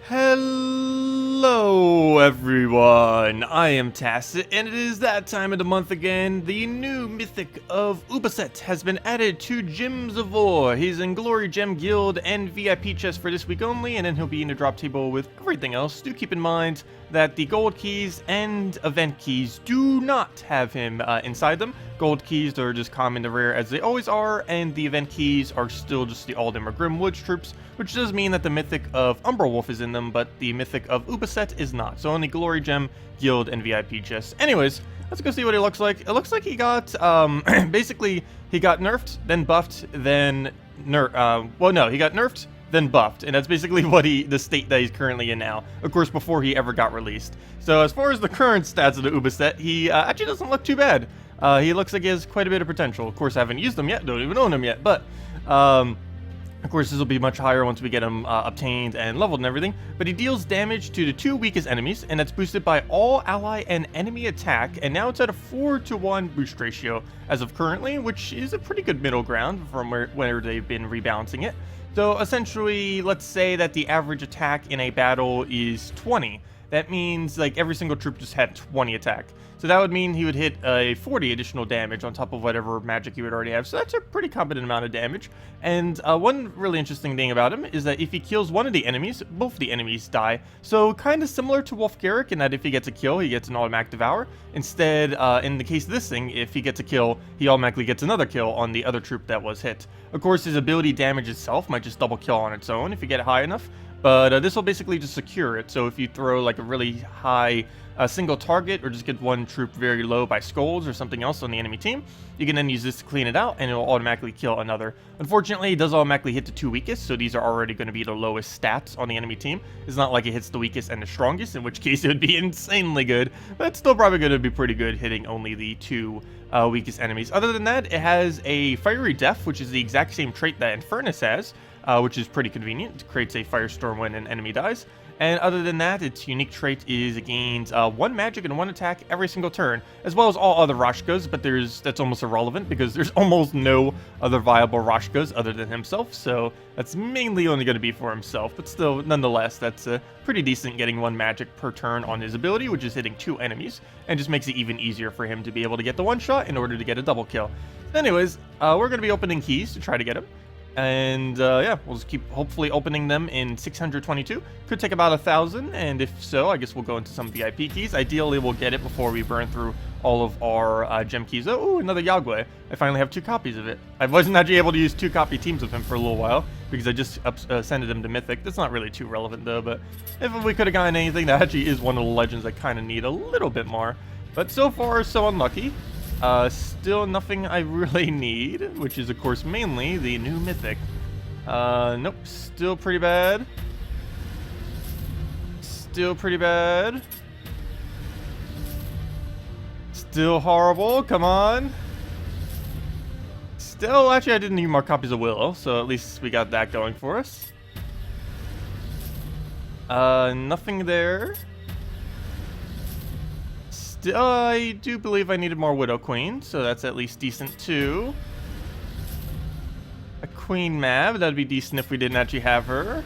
Hello everyone, I am Tacet, and it is that time of the month again. The new Mythic of Ubastet has been added to Gems of War. He's in Glory Gem Guild and VIP chest for this week only, and then he'll be in the drop table with everything else. Do keep in mind that the gold keys and event keys do not have him inside them. Gold keys are just common to rare as they always are, and the event keys are still just the Aldemir Grim Woods troops, which does mean that the Mythic of Umbra Wolf is in them, but the Mythic of Ubastet is not. So only Glory Gem, Guild, and VIP chests. Anyways, let's go see what he looks like. It looks like he got, basically, he got nerfed, then buffed, then he got nerfed, then buffed, and that's basically what the state that he's currently in now. Of course, before he ever got released. So as far as the current stats of the Ubastet, he actually doesn't look too bad. He looks like he has quite a bit of potential. Of course, I haven't used them yet, don't even own him yet, but of course, this will be much higher once we get him obtained and leveled and everything, but he deals damage to the 2 weakest enemies, and that's boosted by all ally and enemy attack, and now it's at a 4-to-1 boost ratio as of currently, which is a pretty good middle ground from where they've been rebalancing it. So essentially, let's say that the average attack in a battle is 20. That means like every single troop just had 20 attack. So that would mean he would hit a 40 additional damage on top of whatever magic he would already have. So that's a pretty competent amount of damage. And one really interesting thing about him is that if he kills one of the enemies, both the enemies die. So kind of similar to Wolf Garrick in that if he gets a kill, he gets an automatic devour. Instead, in the case of this thing, if he gets a kill, he automatically gets another kill on the other troop that was hit. Of course, his ability damage itself might just double kill on its own if you get it high enough. But this will basically just secure it. So if you throw like a really high single target or just get one troop very low by skulls or something else on the enemy team, you can then use this to clean it out and it will automatically kill another. Unfortunately, it does automatically hit the 2 weakest, so these are already going to be the lowest stats on the enemy team. It's not like it hits the weakest and the strongest, in which case it would be insanely good, but it's still probably going to be pretty good hitting only the 2 weakest enemies. Other than that, it has a Fiery Death, which is the exact same trait that Infernus has, which is pretty convenient. It creates a firestorm when an enemy dies. And other than that, its unique trait is it gains 1 magic and 1 attack every single turn, as well as all other Rashkas, but that's almost irrelevant because there's almost no other viable Rashkas other than himself, so that's mainly only going to be for himself, but still, nonetheless, that's pretty decent getting 1 magic per turn on his ability, which is hitting 2 enemies, and just makes it even easier for him to be able to get the 1 shot in order to get a double kill. Anyways, we're going to be opening keys to try to get him. And yeah, we'll just keep hopefully opening them in 622. Could take about 1,000, and if so, I guess we'll go into some VIP keys. Ideally, we'll get it before we burn through all of our gem keys. Oh, another Yagwe. I finally have 2 copies of it. I wasn't actually able to use 2 copy teams of him for a little while because I just sent him to Mythic. That's not really too relevant though, but if we could have gotten anything, that actually is one of the legends I kind of need a little bit more. But so far, so unlucky. Still nothing I really need, which is of course mainly the new Mythic. Nope, still pretty bad. Still pretty bad. Still horrible, come on. Still, actually I didn't need more copies of Willow, so at least we got that going for us. Nothing there. I do believe I needed more Widow Queen, so that's at least decent too. A Queen Mab, that'd be decent if we didn't actually have her.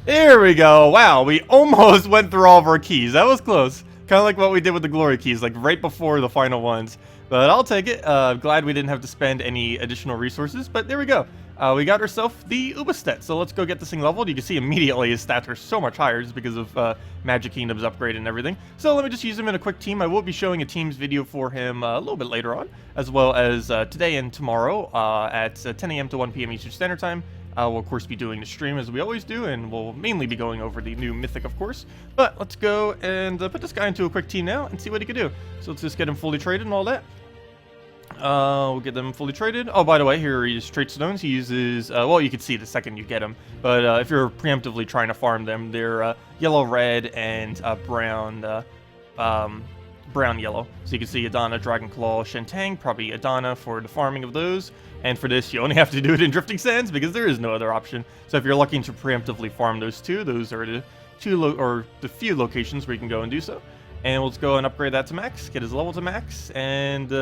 There we go. Wow, we almost went through all of our keys. That was close. Kind of like what we did with the Glory keys, like right before the final ones. But I'll take it. Glad we didn't have to spend any additional resources, but there we go. We got ourselves the Ubastet, so let's go get this thing leveled. You can see immediately his stats are so much higher just because of Magic Kingdom's upgrade and everything. So let me just use him in a quick team. I will be showing a team's video for him a little bit later on, as well as today and tomorrow at 10 a.m. to 1 p.m. Eastern Standard Time. We'll of course be doing the stream as we always do, and we'll mainly be going over the new Mythic, of course. But let's go and put this guy into a quick team now and see what he can do. So let's just get him fully traded and all that. We'll get them fully traded. Oh, by the way, here he uses trait stones. He uses, well, you can see the second you get them. But if you're preemptively trying to farm them, they're yellow, red, and brown yellow. So you can see Adana, Dragonclaw, Shentang, probably Adana for the farming of those. And for this, you only have to do it in Drifting Sands because there is no other option. So if you're looking to preemptively farm those 2, those are the few locations where you can go and do so. And let's go and upgrade that to max, get his level to max, and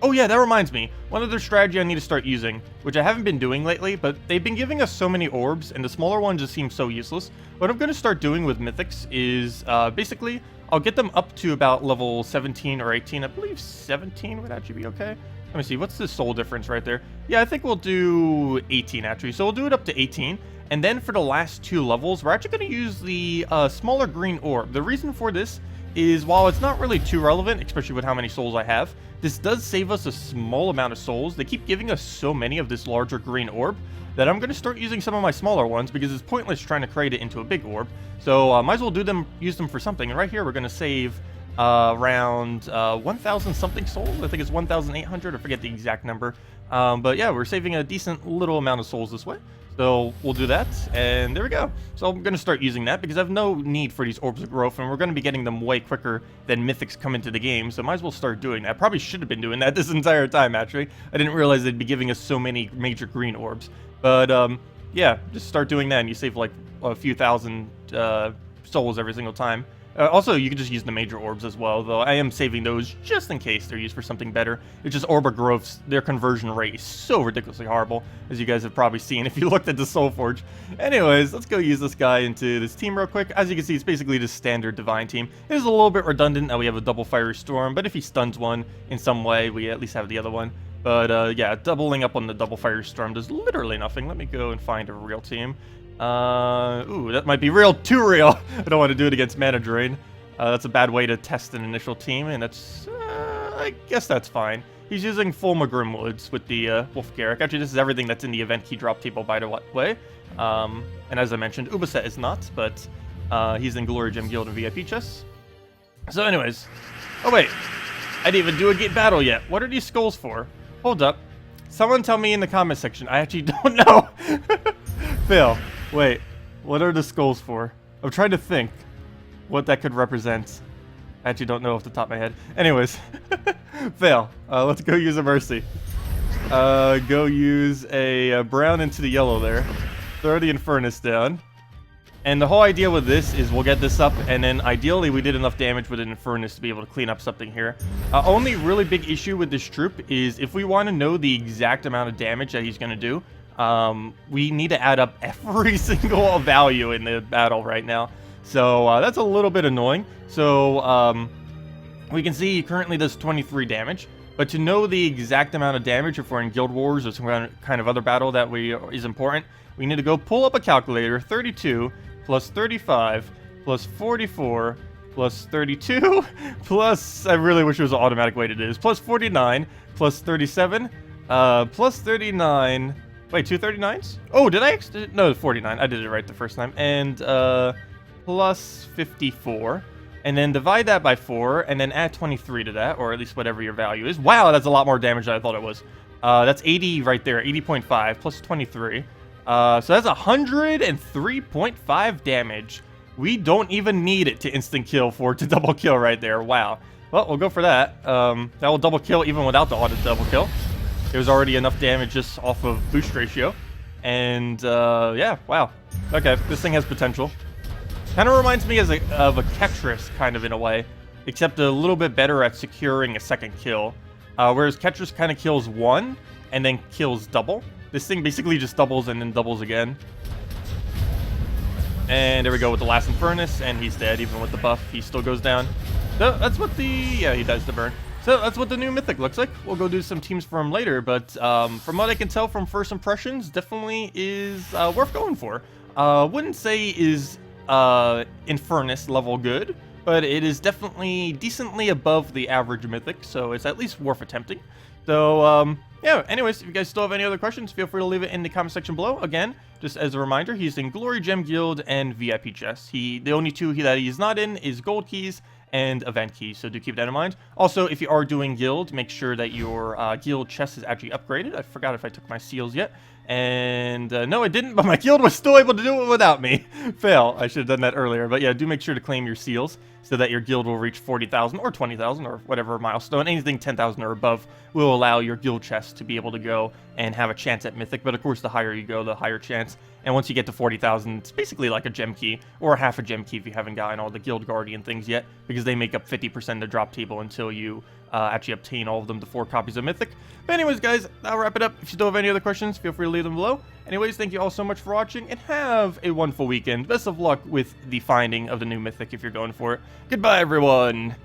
oh yeah, that reminds me. One other strategy I need to start using, which I haven't been doing lately, but they've been giving us so many orbs, and the smaller ones just seem so useless. What I'm going to start doing with Mythics is, basically, I'll get them up to about level 17 or 18. I believe 17 would actually be okay. Let me see, what's the soul difference right there? Yeah, I think we'll do 18 actually, so we'll do it up to 18. And then for the last 2 levels, we're actually going to use the smaller green orb. The reason for this is, while it's not really too relevant, especially with how many souls I have, this does save us a small amount of souls. They keep giving us so many of this larger green orb that I'm going to start using some of my smaller ones because it's pointless trying to create it into a big orb. So might as well use them for something. And right here, we're going to save around 1,000 something souls. I think it's 1,800. I forget the exact number. But yeah, we're saving a decent little amount of souls this way. So we'll do that, and there we go. So I'm going to start using that because I have no need for these orbs of growth, and we're going to be getting them way quicker than Mythics come into the game, so might as well start doing that. Probably should have been doing that this entire time, actually. I didn't realize they'd be giving us so many major green orbs. But, yeah, just start doing that, and you save, like, a few thousand souls every single time. Also, you can just use the major orbs as well, though I am saving those just in case they're used for something better. It's just orb of growths, their conversion rate is so ridiculously horrible, as you guys have probably seen if you looked at the Soul Forge. Anyways, let's go use this guy into this team real quick. As you can see, it's basically the standard Divine team. It is a little bit redundant that we have a double Fiery Storm, but if he stuns one in some way, we at least have the other one. But yeah, doubling up on the double Fiery Storm does literally nothing. Let me go and find a real team. Ooh, that might be too real. I don't want to do it against Mana Drain. That's a bad way to test an initial team, and that's, I guess that's fine. He's using Fulma Grimwoods with the Wolf Garrick. Actually, this is everything that's in the event key drop table, by the way. And as I mentioned, Ubastet is not, but he's in Glory Gem Guild and VIP chests. So anyways, oh wait, I didn't even do a gate battle yet. What are these skulls for? Hold up. Someone tell me in the comment section. I actually don't know. Phil, wait, what are the skulls for? I'm trying to think what that could represent. I actually don't know off the top of my head. Anyways, Fail. Let's go use a Mercy. Go use a brown into the yellow there. Throw the Infernus down. And the whole idea with this is we'll get this up, and then ideally we did enough damage with an Infernus to be able to clean up something here. Only really big issue with this troop is if we want to know the exact amount of damage that he's going to do, we need to add up every single value in the battle right now. So that's a little bit annoying. So we can see he currently does 23 damage. But to know the exact amount of damage if we're in Guild Wars or some kind of other battle that is important, we need to go pull up a calculator. 32 plus 35 plus 44 plus 32 plus, I really wish it was an automatic way to do this, plus 49 plus 37 plus 39. Wait, two 39s? Oh, did I? No, 49. I did it right the first time. And plus 54. And then divide that by 4, and then add 23 to that, or at least whatever your value is. Wow, that's a lot more damage than I thought it was. That's 80 right there, 80.5 plus 23. So that's 103.5 damage. We don't even need it to instant kill for it to double kill right there. Wow. Well, we'll go for that. That will double kill even without the auto double kill. There's already enough damage just off of boost ratio. And yeah, wow. Okay, this thing has potential. Kind of reminds me of a Ketris, kind of in a way, except a little bit better at securing a second kill. Whereas Ketris kind of kills one and then kills double. This thing basically just doubles and then doubles again. And there we go with the last Infernus, and he's dead. Even with the buff, he still goes down. So that's what yeah, he dies to burn. So that's what the new Mythic looks like. We'll go do some teams for him later, but from what I can tell from first impressions, definitely is worth going for. Wouldn't say is Infernus level good, but it is definitely decently above the average Mythic, so it's at least worth attempting. So yeah, anyways, if you guys still have any other questions, feel free to leave it in the comment section below. Again, just as a reminder, he's in Glory Gem Guild and VIP chests. The only two that he's not in is Gold Keys and Event Keys, so do keep that in mind. Also, if you are doing Guild, make sure that your Guild chest is actually upgraded. I forgot if I took my seals yet. And no, I didn't, but my guild was still able to do it without me. Fail. I should have done that earlier. But yeah, do make sure to claim your seals so that your guild will reach 40,000 or 20,000 or whatever milestone. Anything 10,000 or above will allow your guild chest to be able to go and have a chance at Mythic, but of course the higher you go, the higher chance. And once you get to 40,000, it's basically like a gem key, or half a gem key if you haven't gotten all the Guild Guardian things yet, because they make up 50% of the drop table until you actually obtain all of them to 4 copies of Mythic. But anyways, guys, that'll wrap it up. If you still have any other questions, feel free to leave them below. Anyways, thank you all so much for watching, and have a wonderful weekend. Best of luck with the finding of the new Mythic if you're going for it. Goodbye, everyone!